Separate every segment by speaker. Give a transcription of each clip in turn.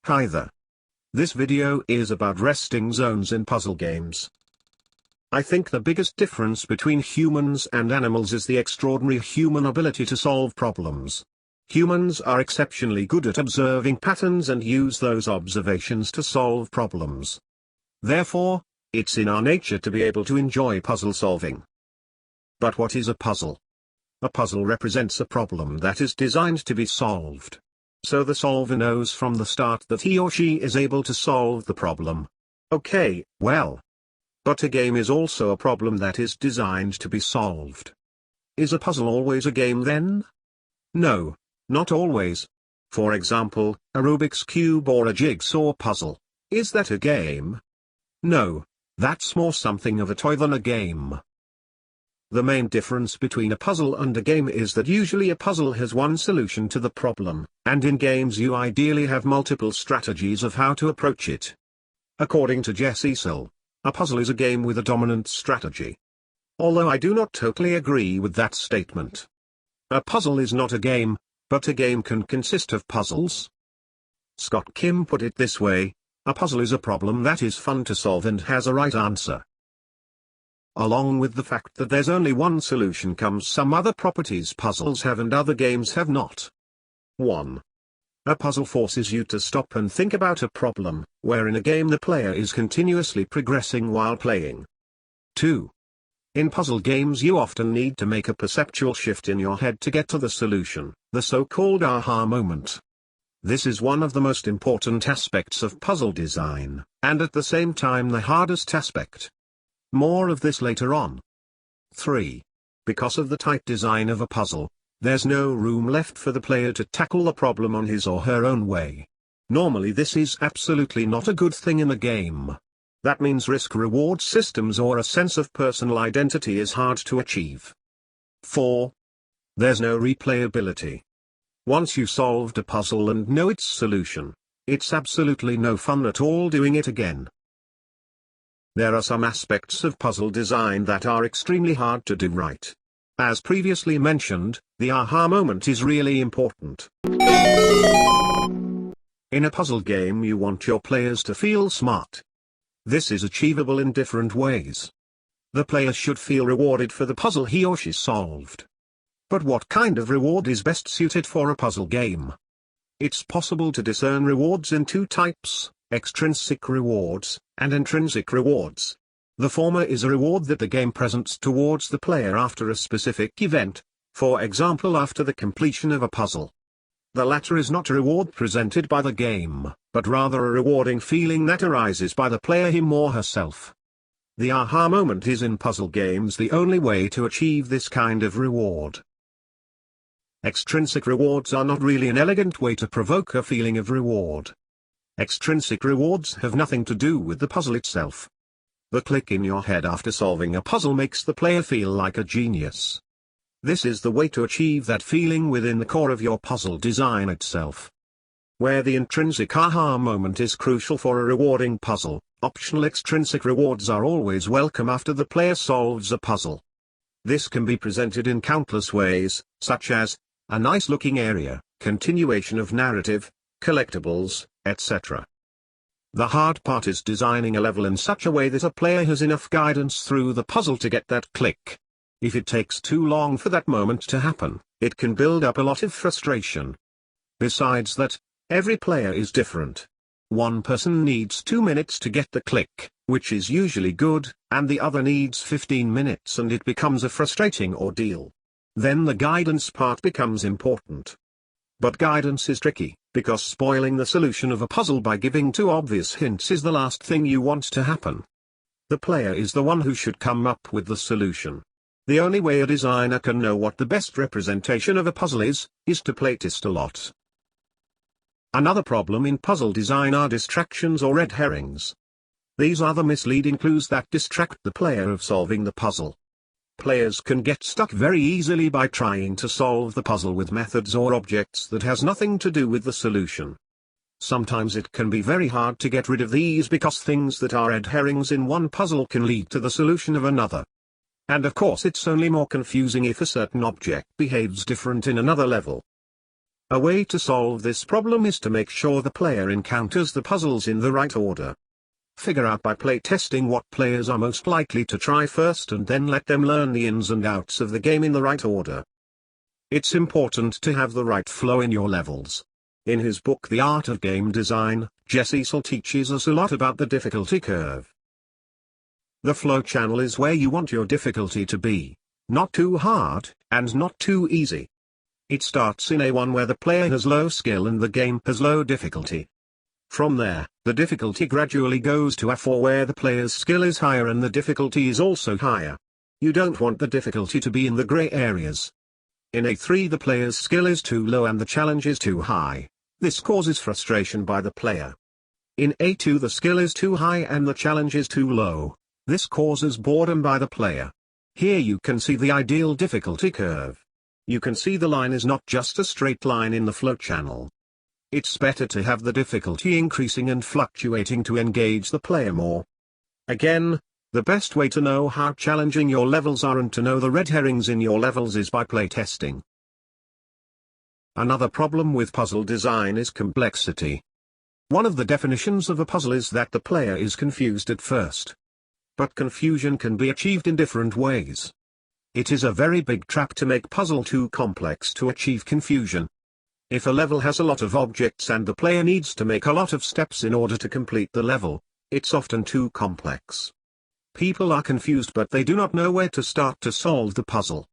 Speaker 1: Hi there. This video is about resting zones in puzzle games. I think the biggest difference between humans and animals is the extraordinary human ability to solve problems. Humans are exceptionally good at observing patterns and use those observations to solve problems. Therefore, it's in our nature to be able to enjoy puzzle solving. But what is a puzzle? A puzzle represents a problem that is designed to be solved. So the solver knows from the start that he or she is able to solve the problem. Okay, well. But a game is also a problem that is designed to be solved. Is a puzzle always a game then? No, not always. For example, a Rubik's Cube or a jigsaw puzzle. Is that a game? No, that's more something of a toy than a game. The main difference between a puzzle and a game is that usually a puzzle has one solution to the problem, and in games you ideally have multiple strategies of how to approach it. According to Jesse Sill, a puzzle is a game with a dominant strategy. Although I do not totally agree with that statement. A puzzle is not a game, but a game can consist of puzzles. Scott Kim put it this way: a puzzle is a problem that is fun to solve and has a right answer. Along with the fact that there's only one solution comes some other properties puzzles have and other games have not. 1. A puzzle forces you to stop and think about a problem, where in a game the player is continuously progressing while playing. 2. In puzzle games you often need to make a perceptual shift in your head to get to the solution, the so-called aha moment. This is one of the most important aspects of puzzle design, and at the same time the hardest aspect. More of this later on. 3. Because of the tight design of a puzzle, there's no room left for the player to tackle the problem on his or her own way. Normally this is absolutely not a good thing in a game. That means risk-reward systems or a sense of personal identity is hard to achieve. 4. There's no replayability. Once you solved a puzzle and know its solution, it's absolutely no fun at all doing it again. There are some aspects of puzzle design that are extremely hard to do right. As previously mentioned, the aha moment is really important. In a puzzle game you want your players to feel smart. This is achievable in different ways. The player should feel rewarded for the puzzle he or she solved. But what kind of reward is best suited for a puzzle game? It's possible to discern rewards in two types: extrinsic rewards, and intrinsic rewards. The former is a reward that the game presents towards the player after a specific event, for example after the completion of a puzzle. The latter is not a reward presented by the game, but rather a rewarding feeling that arises by the player him or herself. The aha moment is in puzzle games the only way to achieve this kind of reward. Extrinsic rewards are not really an elegant way to provoke a feeling of reward. Extrinsic rewards have nothing to do with the puzzle itself. The click in your head after solving a puzzle makes the player feel like a genius. This is the way to achieve that feeling within the core of your puzzle design itself. Where the intrinsic aha moment is crucial for a rewarding puzzle, optional extrinsic rewards are always welcome after the player solves a puzzle. This can be presented in countless ways, such as a nice-looking area, continuation of narrative, collectibles, etc. The hard part is designing a level in such a way that a player has enough guidance through the puzzle to get that click. If it takes too long for that moment to happen, it can build up a lot of frustration. Besides that, every player is different. One person needs 2 minutes to get the click, which is usually good, and the other needs 15 minutes and it becomes a frustrating ordeal. Then the guidance part becomes important. But guidance is tricky, because spoiling the solution of a puzzle by giving too obvious hints is the last thing you want to happen. The player is the one who should come up with the solution. The only way a designer can know what the best representation of a puzzle is to playtest a lot. Another problem in puzzle design are distractions or red herrings. These are the misleading clues that distract the player of solving the puzzle. Players can get stuck very easily by trying to solve the puzzle with methods or objects that has nothing to do with the solution. Sometimes it can be very hard to get rid of these because things that are red herrings in one puzzle can lead to the solution of another. And of course it's only more confusing if a certain object behaves different in another level. A way to solve this problem is to make sure the player encounters the puzzles in the right order. Figure out by playtesting what players are most likely to try first and then let them learn the ins and outs of the game in the right order. It's important to have the right flow in your levels. In his book The Art of Game Design, Jesse Saul teaches us a lot about the difficulty curve. The flow channel is where you want your difficulty to be, not too hard, and not too easy. It starts in A1 where the player has low skill and the game has low difficulty. From there, the difficulty gradually goes to A4 where the player's skill is higher and the difficulty is also higher. You don't want the difficulty to be in the gray areas. In A3 the player's skill is too low and the challenge is too high. This causes frustration by the player. In A2 the skill is too high and the challenge is too low. This causes boredom by the player. Here you can see the ideal difficulty curve. You can see the line is not just a straight line in the flow channel. It's better to have the difficulty increasing and fluctuating to engage the player more. Again, the best way to know how challenging your levels are and to know the red herrings in your levels is by playtesting. Another problem with puzzle design is complexity. One of the definitions of a puzzle is that the player is confused at first. But confusion can be achieved in different ways. It is a very big trap to make puzzle too complex to achieve confusion. If a level has a lot of objects and the player needs to make a lot of steps in order to complete the level, it's often too complex. People are confused but they do not know where to start to solve the puzzle.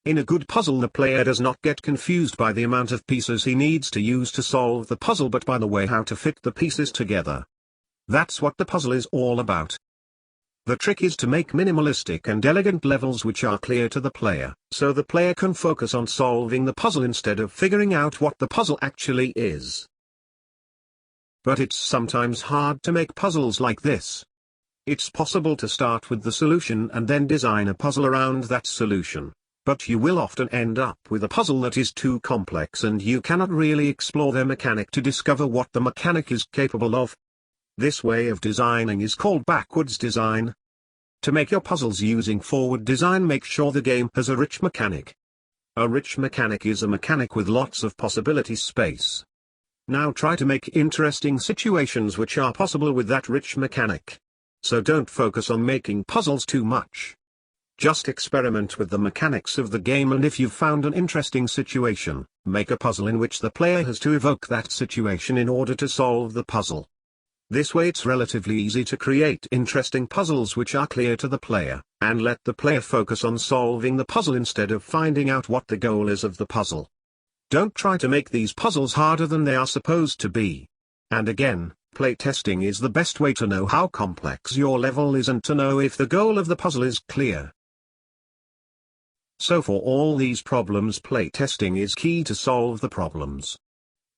Speaker 1: In a good puzzle the player does not get confused by the amount of pieces he needs to use to solve the puzzle but by the way how to fit the pieces together. That's what the puzzle is all about. The trick is to make minimalistic and elegant levels which are clear to the player, so the player can focus on solving the puzzle instead of figuring out what the puzzle actually is. But it's sometimes hard to make puzzles like this. It's possible to start with the solution and then design a puzzle around that solution, but you will often end up with a puzzle that is too complex and you cannot really explore their mechanic to discover what the mechanic is capable of. This way of designing is called backwards design. To make your puzzles using forward design, make sure the game has a rich mechanic. A rich mechanic is a mechanic with lots of possibility space. Now try to make interesting situations which are possible with that rich mechanic. So don't focus on making puzzles too much. Just experiment with the mechanics of the game, and if you've found an interesting situation, make a puzzle in which the player has to evoke that situation in order to solve the puzzle. This way it's relatively easy to create interesting puzzles which are clear to the player, and let the player focus on solving the puzzle instead of finding out what the goal is of the puzzle. Don't try to make these puzzles harder than they are supposed to be. And again, playtesting is the best way to know how complex your level is and to know if the goal of the puzzle is clear. So for all these problems, playtesting is key to solve the problems.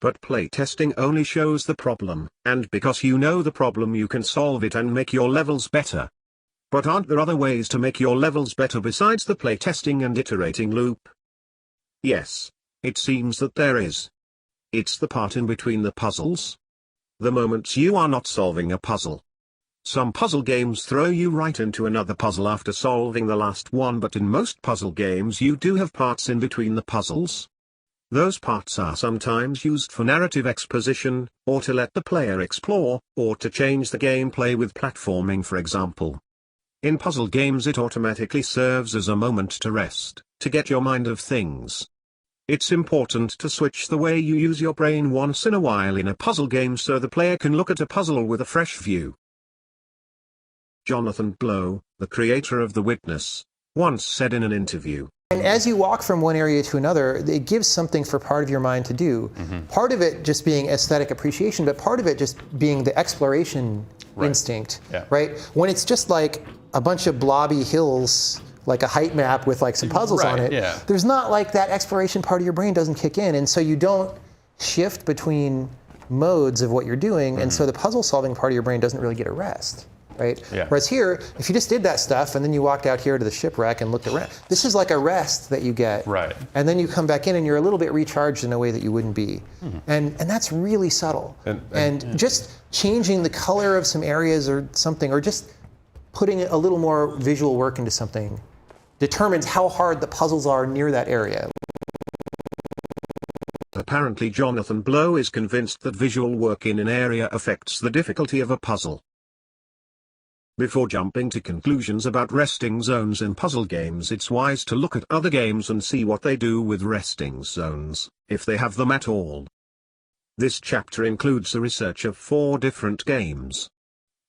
Speaker 1: But playtesting only shows the problem, and because you know the problem you can solve it and make your levels better. But aren't there other ways to make your levels better besides the playtesting and iterating loop? Yes, it seems that there is. It's the part in between the puzzles. The moments you are not solving a puzzle. Some puzzle games throw you right into another puzzle after solving the last one, but in most puzzle games you do have parts in between the puzzles. Those parts are sometimes used for narrative exposition, or to let the player explore, or to change the gameplay with platforming, for example. In puzzle games it automatically serves as a moment to rest, to get your mind off things. It's important to switch the way you use your brain once in a while in a puzzle game so the player can look at a puzzle with a fresh view. Jonathan Blow, the creator of The Witness, once said in an interview,
Speaker 2: and as you walk from one area to another, it gives something for part of your mind to do. Part of it just being aesthetic appreciation, but part of it just being the exploration instinct, right? When it's just like a bunch of blobby hills, like a height map with like some puzzles on it, there's not like that exploration part of your brain doesn't kick in, and so you don't shift between modes of what you're doing, and so the puzzle solving part of your brain doesn't really get a rest. Right? Whereas here, if you just did that stuff and then you walked out here to the shipwreck and looked around, this is like a rest that you get.
Speaker 3: Right.
Speaker 2: And then you come back in and you're a little bit recharged in a way that you wouldn't be. And that's really subtle. And just changing the color of some areas or something, or just putting a little more visual work into something, determines how hard the puzzles are near that area.
Speaker 1: apparently Jonathan Blow is convinced that visual work in an area affects the difficulty of a puzzle. Before jumping to conclusions about resting zones in puzzle games, it's wise to look at other games and see what they do with resting zones, if they have them at all. This chapter includes the research of 4 different games.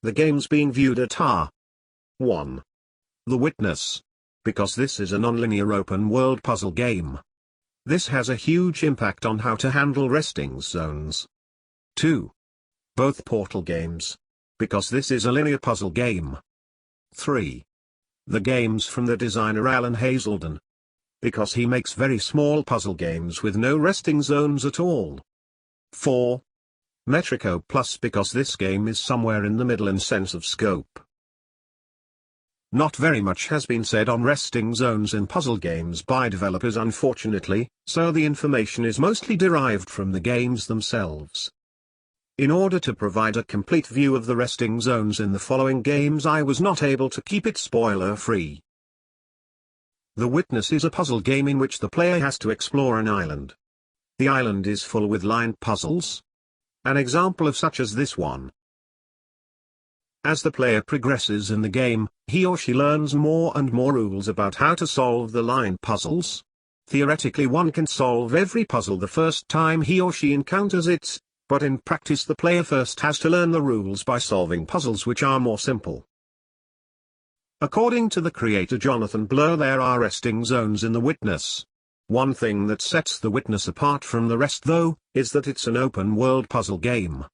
Speaker 1: The games being viewed are 1. The Witness. Because this is a non-linear open-world puzzle game. This has a huge impact on how to handle resting zones. 2. Both Portal games. Because this is a linear puzzle game. 3. The games from the designer Alan Hazelden. Because he makes very small puzzle games with no resting zones at all. 4. Metrico Plus, because this game is somewhere in the middle in sense of scope. Not very much has been said on resting zones in puzzle games by developers, unfortunately, so the information is mostly derived from the games themselves. In order to provide a complete view of the resting zones in the following games, I was not able to keep it spoiler-free. The Witness is a puzzle game in which the player has to explore an island. The island is full with line puzzles. An example of such as this one. As the player progresses in the game, he or she learns more and more rules about how to solve the line puzzles. Theoretically, one can solve every puzzle the first time he or she encounters it, but in practice the player first has to learn the rules by solving puzzles which are more simple. According to the creator Jonathan Blow, there are resting zones in The Witness. One thing that sets The Witness apart from the rest, though, is that it's an open-world puzzle game.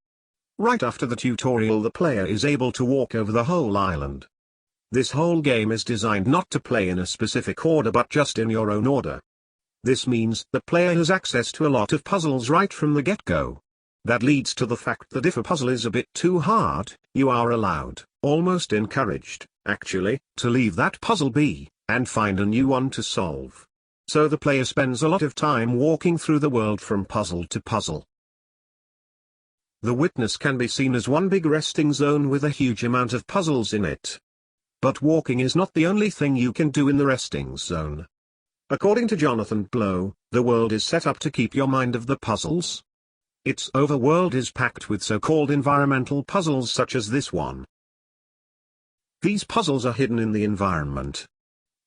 Speaker 1: Right after the tutorial, the player is able to walk over the whole island. This whole game is designed not to play in a specific order but just in your own order. This means the player has access to a lot of puzzles right from the get-go. That leads to the fact that if a puzzle is a bit too hard, you are allowed, almost encouraged, actually, to leave that puzzle be, and find a new one to solve. So the player spends a lot of time walking through the world from puzzle to puzzle. The Witness can be seen as one big resting zone with a huge amount of puzzles in it. But walking is not the only thing you can do in the resting zone. According to Jonathan Blow, the world is set up to keep your mind off the puzzles. Its overworld is packed with so-called environmental puzzles such as this one. These puzzles are hidden in the environment.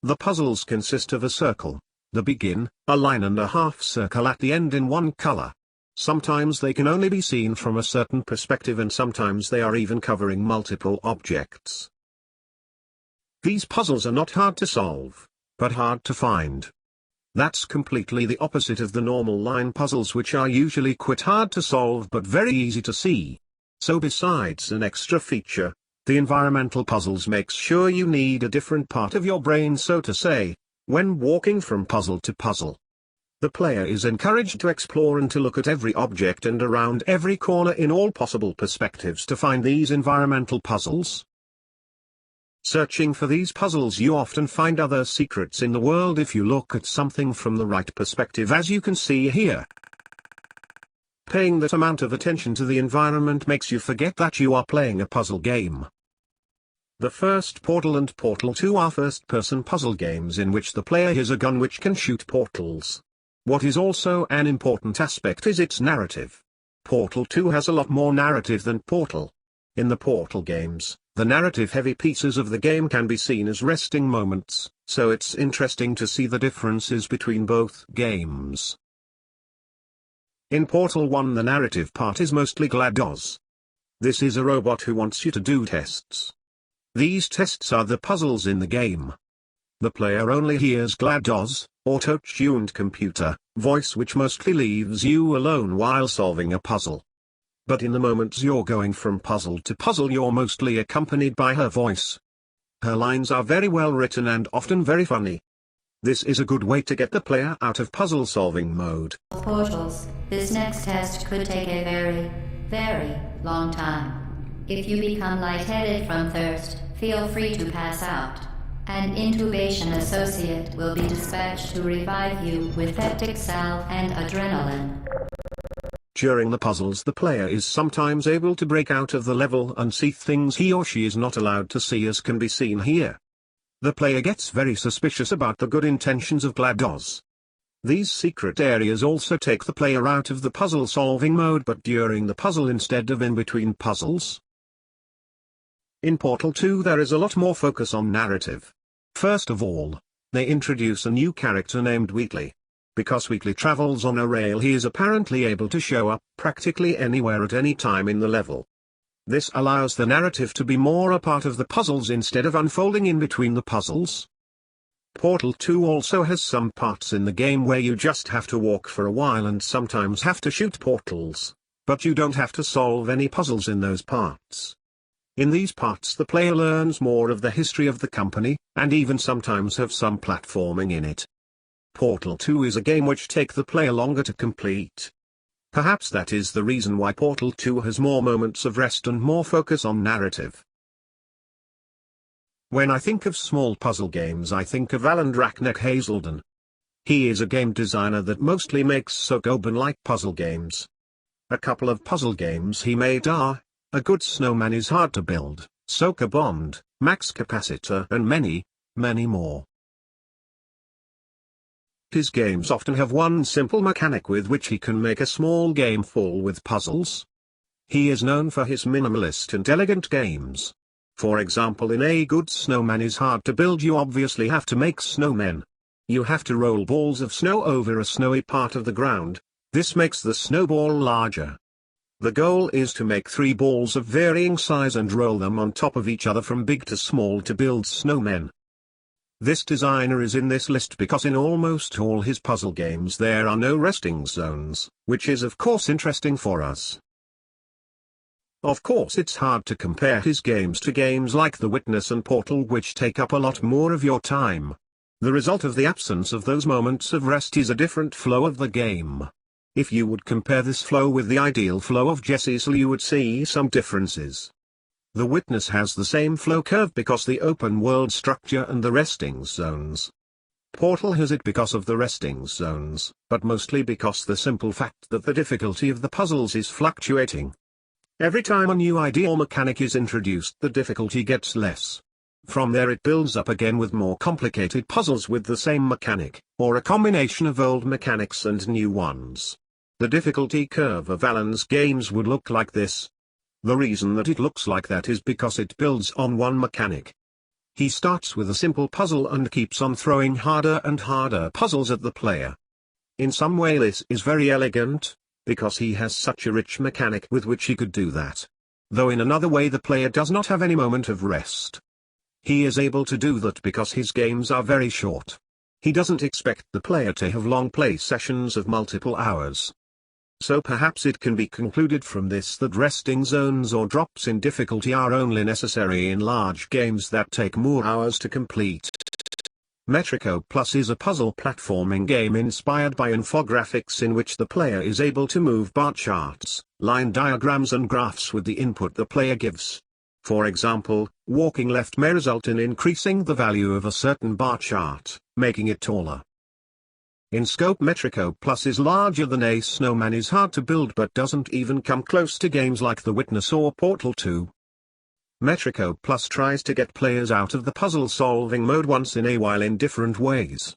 Speaker 1: The puzzles consist of a circle, the begin, a line and a half circle at the end in one color. Sometimes they can only be seen from a certain perspective, and sometimes they are even covering multiple objects. These puzzles are not hard to solve, but hard to find. That's completely the opposite of the normal line puzzles, which are usually quite hard to solve but very easy to see. So besides an extra feature, the environmental puzzles makes sure you need a different part of your brain, so to say, when walking from puzzle to puzzle. The player is encouraged to explore and to look at every object and around every corner in all possible perspectives to find these environmental puzzles. Searching for these puzzles, you often find other secrets in the world if you look at something from the right perspective, as you can see here. Paying that amount of attention to the environment makes you forget that you are playing a puzzle game. The first Portal and Portal 2 are first-person puzzle games in which the player has a gun which can shoot portals. What is also an important aspect is its narrative. Portal 2 has a lot more narrative than Portal. In the Portal games, the narrative-heavy pieces of the game can be seen as resting moments, so it's interesting to see the differences between both games. In Portal 1, the narrative part is mostly GLaDOS. This is a robot who wants you to do tests. These tests are the puzzles in the game. The player only hears GLaDOS, auto-tuned computer, voice, which mostly leaves you alone while solving a puzzle. But in the moments you're going from puzzle to puzzle, you're mostly accompanied by her voice. Her lines are very well written and often very funny. This is a good way to get the player out of puzzle-solving mode.
Speaker 3: Portals. This next test could take a very, very long time. If you become lightheaded from thirst, feel free to pass out. An intubation associate will be dispatched to revive you with peptic salve and adrenaline.
Speaker 1: During the puzzles, the player is sometimes able to break out of the level and see things he or she is not allowed to see, as can be seen here. The player gets very suspicious about the good intentions of GLaDOS. These secret areas also take the player out of the puzzle-solving mode but during the puzzle instead of in between puzzles. In Portal 2 there is a lot more focus on narrative. First of all, they introduce a new character named Wheatley. Because Wheatley travels on a rail, he is apparently able to show up practically anywhere at any time in the level. This allows the narrative to be more a part of the puzzles instead of unfolding in between the puzzles. Portal 2 also has some parts in the game where you just have to walk for a while and sometimes have to shoot portals, but you don't have to solve any puzzles in those parts. In these parts the player learns more of the history of the company, and even sometimes have some platforming in it. Portal 2 is a game which takes the player longer to complete. Perhaps that is the reason why Portal 2 has more moments of rest and more focus on narrative. When I think of small puzzle games I think of Alan Draknek Hazelden. He is a game designer that mostly makes Sokoban-like puzzle games. A couple of puzzle games he made are A Good Snowman is Hard to Build, Sokobond, Max Capacitor and many, many more. His games often have one simple mechanic with which he can make a small game full with puzzles. He is known for his minimalist and elegant games. For example, in A Good Snowman is Hard to Build you obviously have to make snowmen. You have to roll balls of snow over a snowy part of the ground. This makes the snowball larger. The goal is to make 3 balls of varying size and roll them on top of each other from big to small to build snowmen. This designer is in this list because in almost all his puzzle games there are no resting zones, which is of course interesting for us. Of course it's hard to compare his games to games like The Witness and Portal which take up a lot more of your time. The result of the absence of those moments of rest is a different flow of the game. If you would compare this flow with the ideal flow of Jesse's, you would see some differences. The Witness has the same flow curve because the open world structure and the resting zones. Portal has it because of the resting zones, but mostly because the simple fact that the difficulty of the puzzles is fluctuating. Every time a new idea or mechanic is introduced the difficulty gets less. From there it builds up again with more complicated puzzles with the same mechanic, or a combination of old mechanics and new ones. The difficulty curve of Alan's games would look like this. The reason that it looks like that is because it builds on one mechanic. He starts with a simple puzzle and keeps on throwing harder and harder puzzles at the player. In some way this is very elegant, because he has such a rich mechanic with which he could do that. Though in another way the player does not have any moment of rest. He is able to do that because his games are very short. He doesn't expect the player to have long play sessions of multiple hours. So perhaps it can be concluded from this that resting zones or drops in difficulty are only necessary in large games that take more hours to complete. Metrico Plus is a puzzle platforming game inspired by infographics in which the player is able to move bar charts, line diagrams and graphs with the input the player gives. For example, walking left may result in increasing the value of a certain bar chart, making it taller. In scope, Metrico Plus is larger than A Snowman is Hard to Build but doesn't even come close to games like The Witness or Portal 2. Metrico Plus tries to get players out of the puzzle-solving mode once in a while in different ways.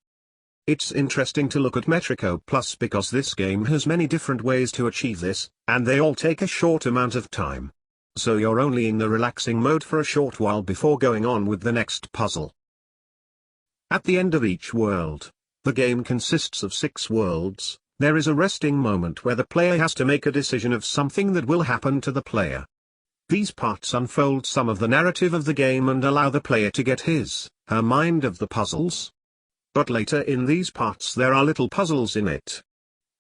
Speaker 1: It's interesting to look at Metrico Plus because this game has many different ways to achieve this, and they all take a short amount of time. So you're only in the relaxing mode for a short while before going on with the next puzzle. At the end of each world, the game consists of 6 worlds. There is a resting moment where the player has to make a decision of something that will happen to the player. These parts unfold some of the narrative of the game and allow the player to get her mind of the puzzles. But later in these parts there are little puzzles in it.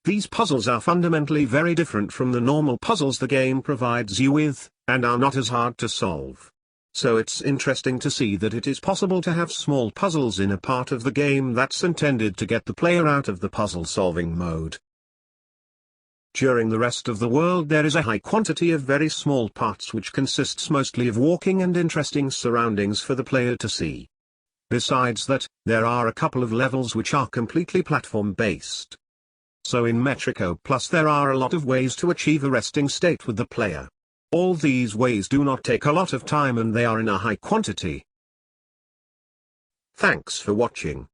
Speaker 1: These puzzles are fundamentally very different from the normal puzzles the game provides you with, and are not as hard to solve. So it's interesting to see that it is possible to have small puzzles in a part of the game that's intended to get the player out of the puzzle-solving mode. During the rest of the world there is a high quantity of very small parts which consists mostly of walking and interesting surroundings for the player to see. Besides that, there are a couple of levels which are completely platform-based. So in Metrico Plus there are a lot of ways to achieve a resting state with the player. All these ways do not take a lot of time and they are in a high quantity. Thanks for watching.